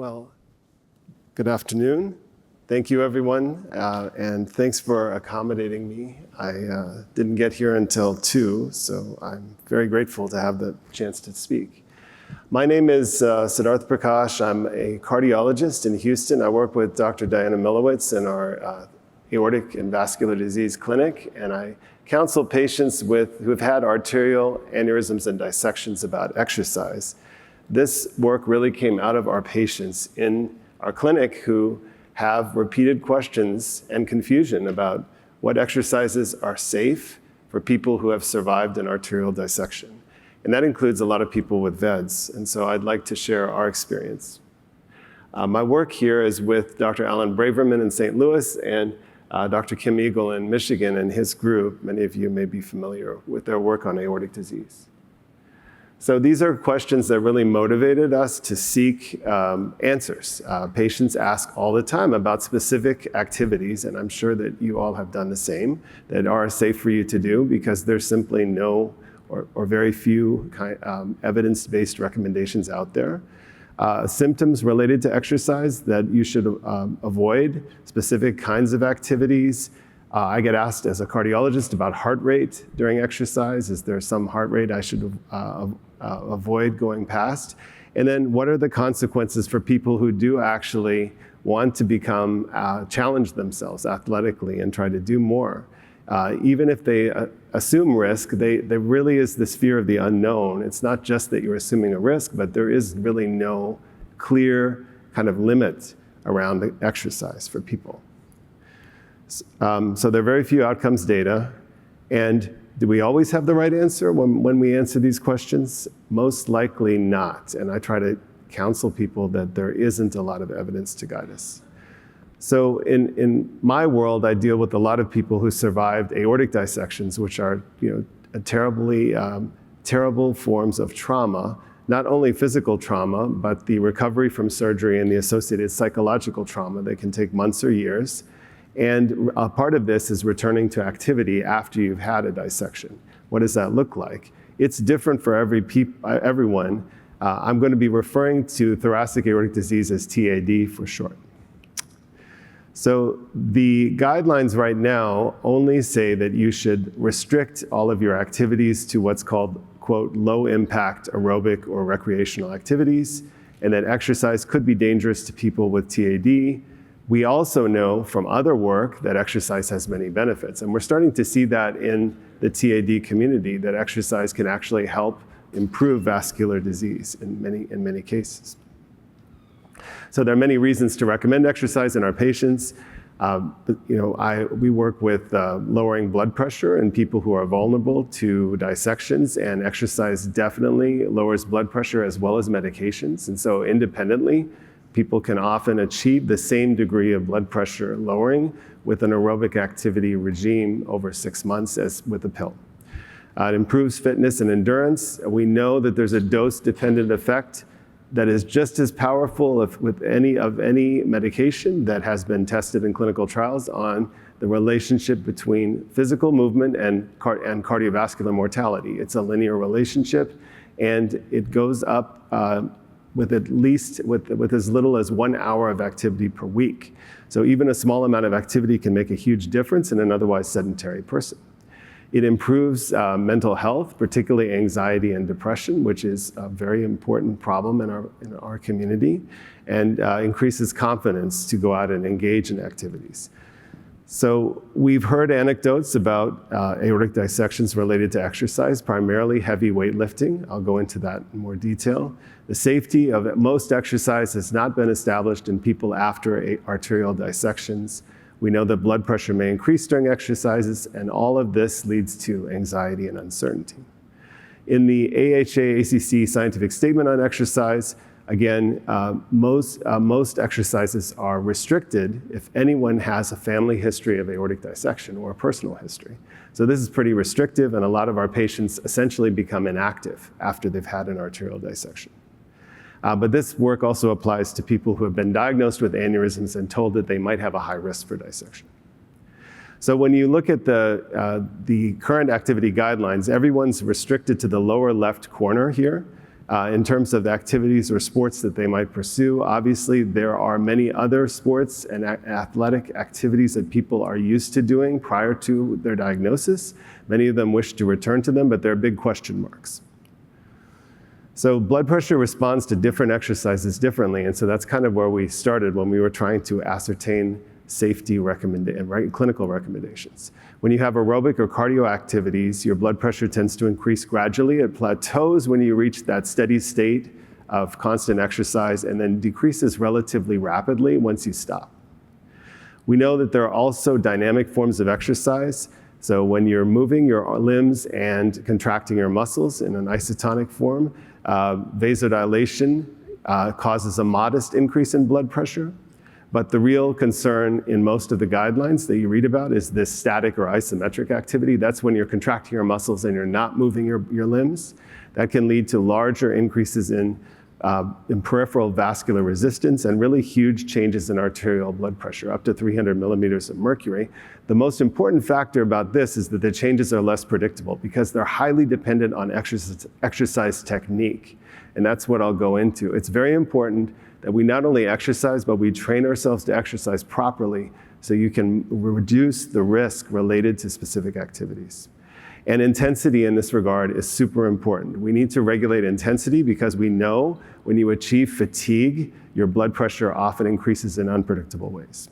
Well, good afternoon. Thank you, everyone, and thanks for accommodating me. I didn't get here until 2, so I'm very grateful to have the chance to speak. My name is Siddharth Parakash. I'm a cardiologist in Houston. I work with Dr. Diana Milowitz in our aortic and vascular disease clinic, and I counsel patients who have had arterial aneurysms and dissections about exercise. This work really came out of our patients in our clinic who have repeated questions and confusion about what exercises are safe for people who have survived an arterial dissection. And that includes a lot of people with VEDS, and so I'd like to share our experience. My work here is with Dr. Alan Braverman in St. Louis and Dr. Kim Eagle in Michigan and his group. Many of you may be familiar with their work on aortic disease. So these are questions that really motivated us to seek answers. Patients ask all the time about specific activities, and I'm sure that you all have done the same, that are safe for you to do because there's simply no or very few evidence-based recommendations out there. Symptoms related to exercise that you should avoid, specific kinds of activities. I get asked as a cardiologist about heart rate during exercise. Is there some heart rate I should avoid going past? And then what are the consequences for people who do actually want to challenge themselves athletically and try to do more? Even if they assume risk, there really is this fear of the unknown. It's not just that you're assuming a risk, but there is really no clear kind of limit around the exercise for people. So there are very few outcomes data. And do we always have the right answer when we answer these questions? Most likely not. And I try to counsel people that there isn't a lot of evidence to guide us. So in my world, I deal with a lot of people who survived aortic dissections, which are terrible forms of trauma, not only physical trauma, but the recovery from surgery and the associated psychological trauma that can take months or years. And a part of this is returning to activity after you've had a dissection. What does that look like? It's different for everyone. I'm going to be referring to thoracic aortic disease as TAD for short. So the guidelines right now only say that you should restrict all of your activities to what's called, quote, low impact aerobic or recreational activities, and that exercise could be dangerous to people with TAD. We also know from other work that exercise has many benefits, and we're starting to see that in the TAD community, that exercise can actually help improve vascular disease in many cases. So there are many reasons to recommend exercise in our patients. We work with lowering blood pressure in people who are vulnerable to dissections, and exercise definitely lowers blood pressure as well as medications. And so independently, people can often achieve the same degree of blood pressure lowering with an aerobic activity regime over 6 months as with a pill. It improves fitness and endurance. We know that there's a dose-dependent effect that is just as powerful with any medication that has been tested in clinical trials on the relationship between physical movement and cardiovascular mortality. It's a linear relationship, and it goes up with as little as 1 hour of activity per week. So even a small amount of activity can make a huge difference in an otherwise sedentary person. It improves mental health, particularly anxiety and depression, which is a very important problem in our community, and increases confidence to go out and engage in activities. So we've heard anecdotes about aortic dissections related to exercise, primarily heavy weightlifting. I'll go into that in more detail. The safety of most exercise has not been established in people after arterial dissections. We know that blood pressure may increase during exercises, and all of this leads to anxiety and uncertainty. In the AHA-ACC scientific statement on exercise, again, most exercises are restricted if anyone has a family history of aortic dissection or a personal history. So this is pretty restrictive, and a lot of our patients essentially become inactive after they've had an arterial dissection. But this work also applies to people who have been diagnosed with aneurysms and told that they might have a high risk for dissection. So when you look at the current activity guidelines, everyone's restricted to the lower left corner here. In terms of activities or sports that they might pursue, obviously there are many other sports and athletic activities that people are used to doing prior to their diagnosis. Many of them wish to return to them, but there are big question marks. So blood pressure responds to different exercises differently, and so that's kind of where we started when we were trying to ascertain safety and clinical recommendations. When you have aerobic or cardio activities, your blood pressure tends to increase gradually. It plateaus when you reach that steady state of constant exercise and then decreases relatively rapidly once you stop. We know that there are also dynamic forms of exercise. So when you're moving your limbs and contracting your muscles in an isotonic form, vasodilation causes a modest increase in blood pressure. But the real concern in most of the guidelines that you read about is this static or isometric activity. That's when you're contracting your muscles and you're not moving your limbs. That can lead to larger increases in peripheral vascular resistance and really huge changes in arterial blood pressure, up to 300 millimeters of mercury. The most important factor about this is that the changes are less predictable because they're highly dependent on exercise technique. And that's what I'll go into. It's very important that we not only exercise, but we train ourselves to exercise properly so you can reduce the risk related to specific activities. And intensity in this regard is super important. We need to regulate intensity because we know when you achieve fatigue, your blood pressure often increases in unpredictable ways.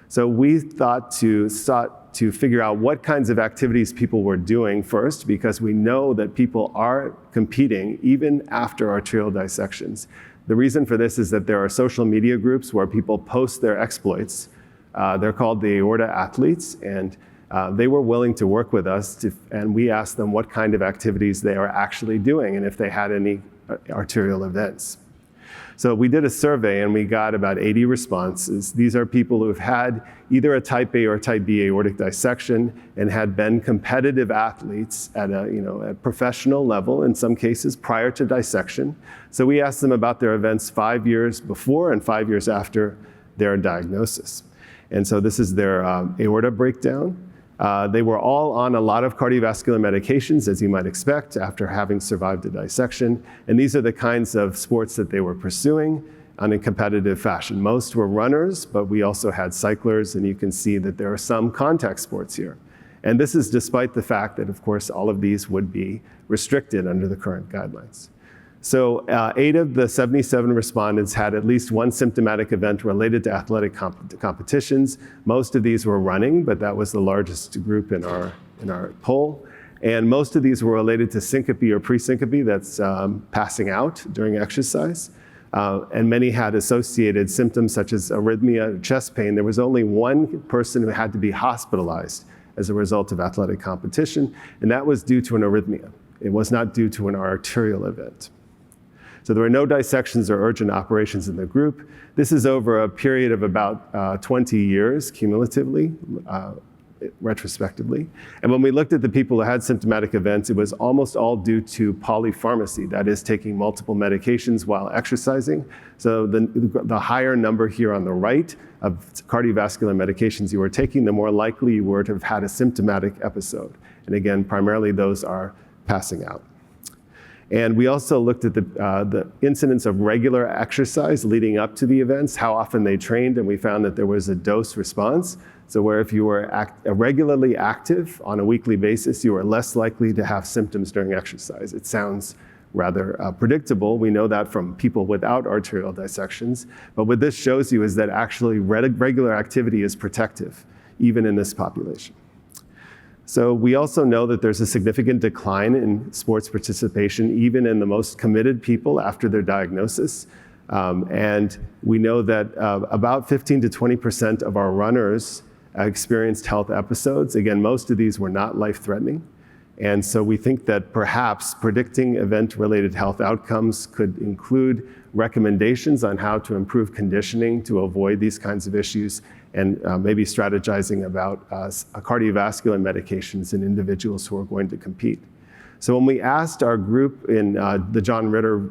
So we sought to figure out what kinds of activities people were doing first, because we know that people are competing even after arterial dissections. The reason for this is that there are social media groups where people post their exploits. They're called the Aorta Athletes, and they were willing to work with us, and we asked them what kind of activities they are actually doing and if they had any arterial events. So we did a survey and we got about 80 responses. These are people who've had either a type A or type B aortic dissection and had been competitive athletes at a professional level in some cases prior to dissection. So we asked them about their events 5 years before and 5 years after their diagnosis. And so this is their aorta breakdown. They were all on a lot of cardiovascular medications, as you might expect, after having survived a dissection. And these are the kinds of sports that they were pursuing in a competitive fashion. Most were runners, but we also had cyclers, and you can see that there are some contact sports here. And this is despite the fact that, of course, all of these would be restricted under the current guidelines. So 8 of the 77 respondents had at least one symptomatic event related to athletic competitions. Most of these were running, but that was the largest group in our poll. And most of these were related to syncope or presyncope, that's passing out during exercise. And many had associated symptoms such as arrhythmia, chest pain. There was only one person who had to be hospitalized as a result of athletic competition, and that was due to an arrhythmia. It was not due to an arterial event. So there were no dissections or urgent operations in the group. This is over a period of about 20 years cumulatively, retrospectively. And when we looked at the people who had symptomatic events, it was almost all due to polypharmacy, that is taking multiple medications while exercising. So the higher number here on the right of cardiovascular medications you were taking, the more likely you were to have had a symptomatic episode. And again, primarily those are passing out. And we also looked at the incidence of regular exercise leading up to the events, how often they trained, and we found that there was a dose response. So where if you were regularly active on a weekly basis, you were less likely to have symptoms during exercise. It sounds rather predictable. We know that from people without arterial dissections. But what this shows you is that actually regular activity is protective, even in this population. So we also know that there's a significant decline in sports participation, even in the most committed people after their diagnosis. And we know that about 15 to 20% of our runners experienced health episodes. Again, most of these were not life-threatening. And so we think that perhaps predicting event-related health outcomes could include recommendations on how to improve conditioning to avoid these kinds of issues, and maybe strategizing about cardiovascular medications in individuals who are going to compete. So when we asked our group in the John Ritter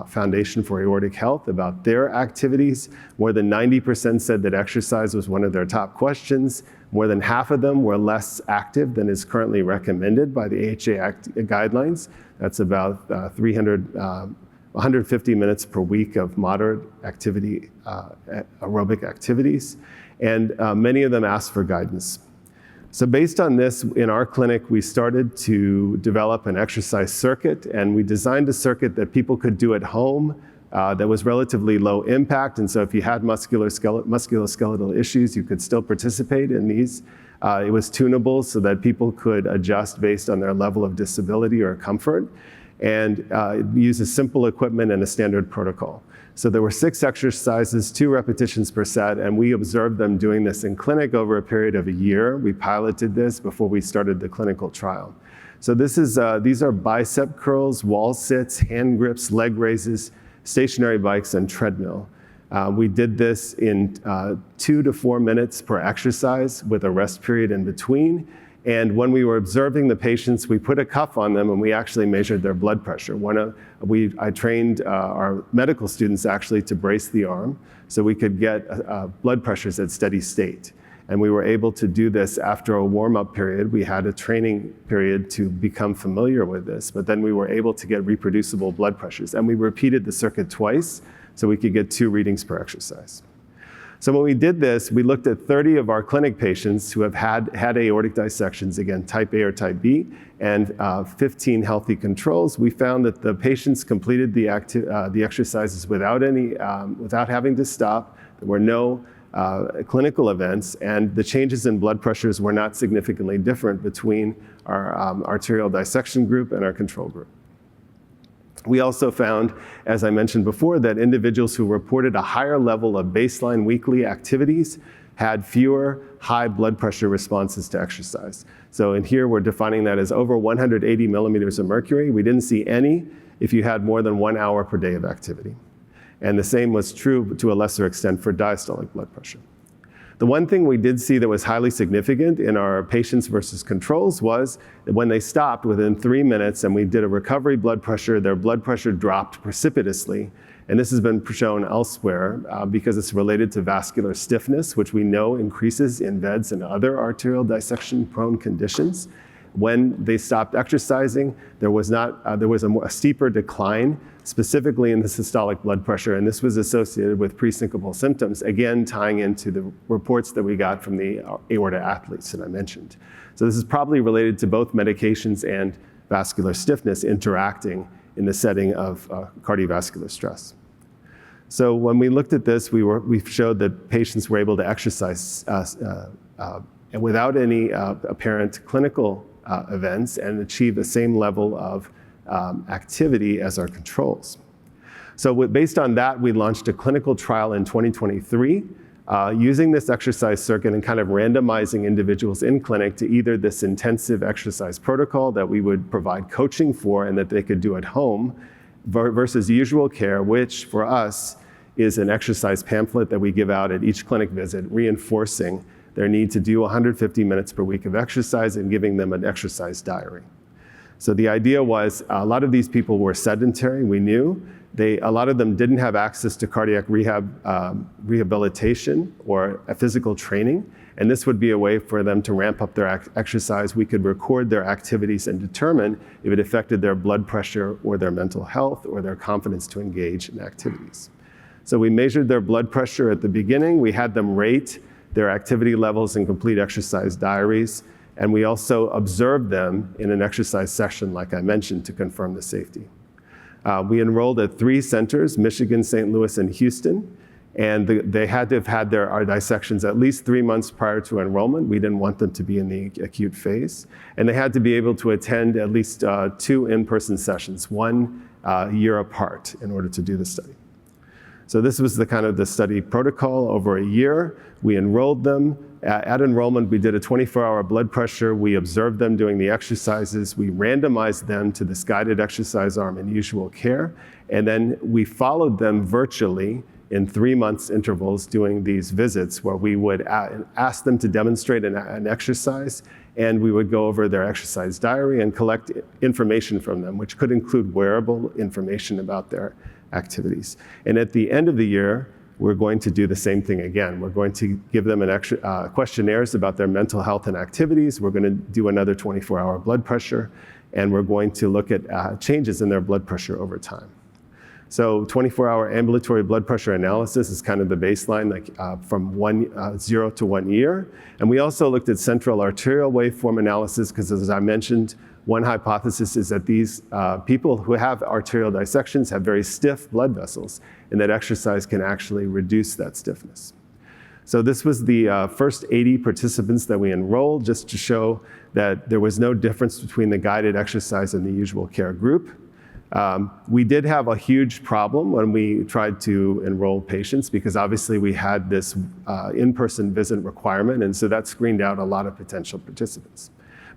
Foundation for Aortic Health about their activities, more than 90% said that exercise was one of their top questions. More than half of them were less active than is currently recommended by the AHA guidelines. That's about 150 minutes per week of moderate activity, aerobic activities. And many of them asked for guidance. So based on this, in our clinic, we started to develop an exercise circuit, and we designed a circuit that people could do at home that was relatively low impact. And so if you had musculoskeletal issues, you could still participate in these. It was tunable so that people could adjust based on their level of disability or comfort, and use a simple equipment and a standard protocol. So there were 6 exercises, 2 repetitions per set, and we observed them doing this in clinic over a period of a year. We piloted this before we started the clinical trial. So these are bicep curls, wall sits, hand grips, leg raises, stationary bikes, and treadmill. We did this in 2 to 4 minutes per exercise with a rest period in between. And when we were observing the patients, we put a cuff on them and we actually measured their blood pressure. I trained our medical students actually to brace the arm so we could get blood pressures at steady state. And we were able to do this after a warm-up period. We had a training period to become familiar with this, but then we were able to get reproducible blood pressures. And we repeated the circuit twice so we could get 2 readings per exercise. So when we did this, we looked at 30 of our clinic patients who have had aortic dissections, again, type A or type B, and 15 healthy controls. We found that the patients completed the exercises without having to stop. There were no clinical events, and the changes in blood pressures were not significantly different between our arterial dissection group and our control group. We also found, as I mentioned before, that individuals who reported a higher level of baseline weekly activities had fewer high blood pressure responses to exercise. So in here, we're defining that as over 180 millimeters of mercury. We didn't see any if you had more than 1 hour per day of activity. And the same was true to a lesser extent for diastolic blood pressure. The one thing we did see that was highly significant in our patients versus controls was that when they stopped within 3 minutes and we did a recovery blood pressure, their blood pressure dropped precipitously. And this has been shown elsewhere because it's related to vascular stiffness, which we know increases in VEDS and other arterial dissection-prone conditions. When they stopped exercising, there was a steeper decline, specifically in the systolic blood pressure, and this was associated with presyncopal symptoms, again tying into the reports that we got from the aorta athletes that I mentioned. So this is probably related to both medications and vascular stiffness interacting in the setting of cardiovascular stress. So when we looked at this, we showed that patients were able to exercise without any apparent clinical events and achieve the same level of activity as our controls. So based on that, we launched a clinical trial in 2023 using this exercise circuit and kind of randomizing individuals in clinic to either this intensive exercise protocol that we would provide coaching for and that they could do at home versus usual care, which for us is an exercise pamphlet that we give out at each clinic visit, reinforcing their need to do 150 minutes per week of exercise and giving them an exercise diary. So the idea was a lot of these people were sedentary, we knew. A lot of them didn't have access to cardiac rehabilitation or a physical training, and this would be a way for them to ramp up their exercise. We could record their activities and determine if it affected their blood pressure or their mental health or their confidence to engage in activities. So we measured their blood pressure at the beginning. We had them rate their activity levels and complete exercise diaries. And we also observed them in an exercise session, like I mentioned, to confirm the safety. We enrolled at 3 centers, Michigan, St. Louis, and Houston. And they had to have had our dissections at least 3 months prior to enrollment. We didn't want them to be in the acute phase. And they had to be able to attend at least 2 in-person sessions, 1 year apart, in order to do the study. So this was the study protocol over a year. We enrolled them. At enrollment, we did a 24-hour blood pressure. We observed them doing the exercises. We randomized them to this guided exercise arm in usual care. And then we followed them virtually in 3 months intervals doing these visits where we would ask them to demonstrate an exercise, and we would go over their exercise diary and collect information from them, which could include wearable information about their activities. And at the end of the year, we're going to do the same thing again. We're going to give them questionnaires about their mental health and activities. We're going to do another 24-hour blood pressure, and we're going to look at changes in their blood pressure over time. So 24-hour ambulatory blood pressure analysis is kind of the baseline, from 0 to 1 year. And we also looked at central arterial waveform analysis because, as I mentioned, one hypothesis is that these people who have arterial dissections have very stiff blood vessels, and that exercise can actually reduce that stiffness. So this was the first 80 participants that we enrolled, just to show that there was no difference between the guided exercise and the usual care group. We did have a huge problem when we tried to enroll patients, because obviously we had this in-person visit requirement, and so that screened out a lot of potential participants.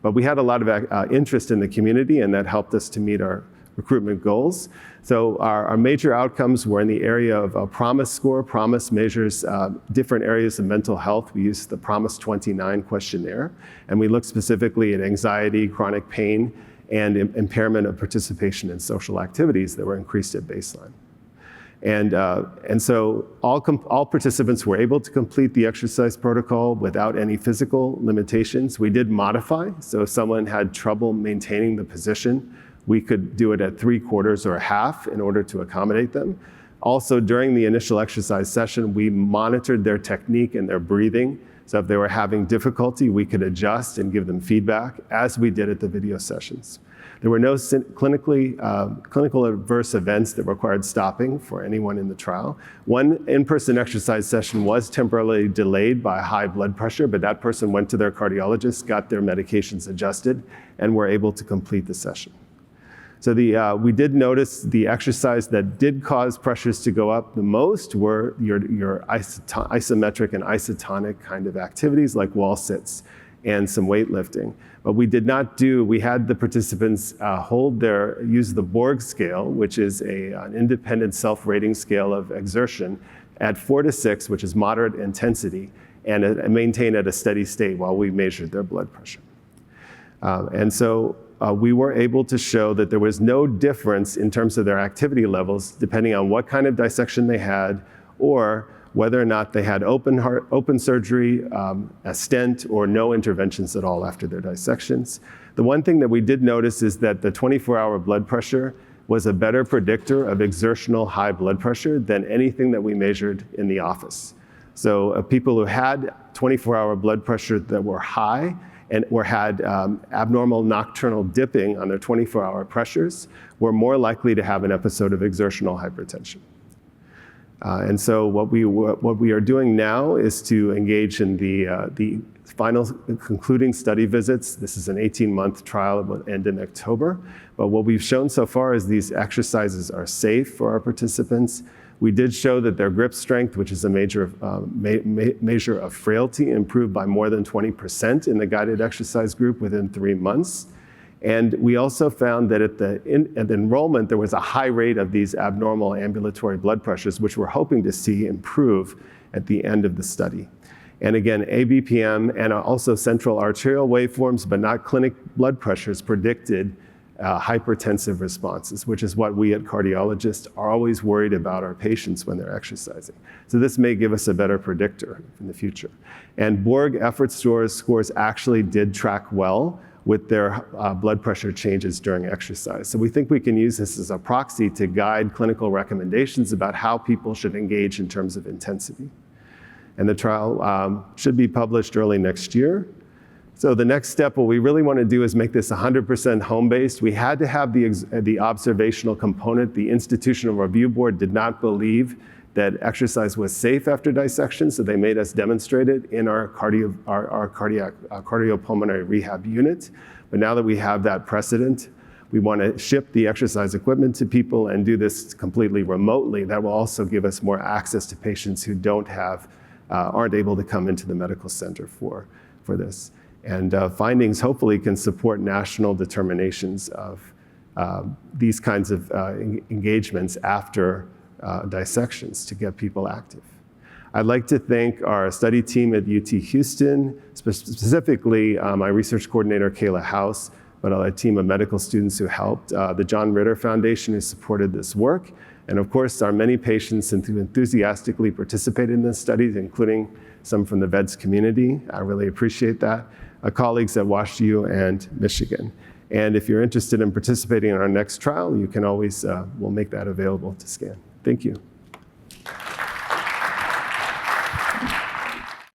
But we had a lot of interest in the community, and that helped us to meet our recruitment goals. So our major outcomes were in the area of a PROMIS score. PROMIS measures different areas of mental health. We used the PROMIS 29 questionnaire, and we looked specifically at anxiety, chronic pain, and impairment of participation in social activities that were increased at baseline. And so all participants were able to complete the exercise protocol without any physical limitations. We did modify, so if someone had trouble maintaining the position, we could do it at 3/4 or half in order to accommodate them. Also, during the initial exercise session, we monitored their technique and their breathing. So if they were having difficulty, we could adjust and give them feedback, as we did at the video sessions. There were no clinical adverse events that required stopping for anyone in the trial. One in-person exercise session was temporarily delayed by high blood pressure, but that person went to their cardiologist, got their medications adjusted, and were able to complete the session. So we did notice the exercise that did cause pressures to go up the most were your isometric and isotonic kind of activities, like wall sits and some weightlifting. But we had the participants use the Borg scale, which is an independent self-rating scale of exertion, at 4 to 6, which is moderate intensity, and maintain at a steady state while we measured their blood pressure. We were able to show that there was no difference in terms of their activity levels, depending on what kind of dissection they had, or whether or not they had open surgery, a stent, or no interventions at all after their dissections. The one thing that we did notice is that the 24-hour blood pressure was a better predictor of exertional high blood pressure than anything that we measured in the office. So people who had 24-hour blood pressure that were high and had abnormal nocturnal dipping on their 24-hour pressures were more likely to have an episode of exertional hypertension. And so what we are doing now is to engage in the final concluding study visits. This is an 18-month trial that will end in October. But what we've shown so far is these exercises are safe for our participants. We did show that their grip strength, which is a measure of frailty, improved by more than 20% in the guided exercise group within 3 months. And we also found that at the enrollment, there was a high rate of these abnormal ambulatory blood pressures, which we're hoping to see improve at the end of the study. And again, ABPM and also central arterial waveforms, but not clinic blood pressures, predicted hypertensive responses, which is what we at cardiologists are always worried about our patients when they're exercising. So this may give us a better predictor in the future. And Borg effort scores actually did track well with their blood pressure changes during exercise. So we think we can use this as a proxy to guide clinical recommendations about how people should engage in terms of intensity. And the trial should be published early next year. So the next step, what we really want to do is make this 100% home-based. We had to have the observational component. The Institutional Review Board did not believe that exercise was safe after dissection, so they made us demonstrate it in our cardiopulmonary rehab unit. But now that we have that precedent, we want to ship the exercise equipment to people and do this completely remotely. That will also give us more access to patients who aren't able to come into the medical center for this. And findings hopefully can support national determinations of these kinds of engagements after dissections to get people active. I'd like to thank our study team at UT Houston, specifically my research coordinator, Kayla House, but a team of medical students who helped, the John Ritter Foundation who supported this work, and of course our many patients who enthusiastically participated in this study, including some from the VEDS community. I really appreciate that. Colleagues at WashU and Michigan. And if you're interested in participating in our next trial, you can always, we'll make that available to scan. Thank you.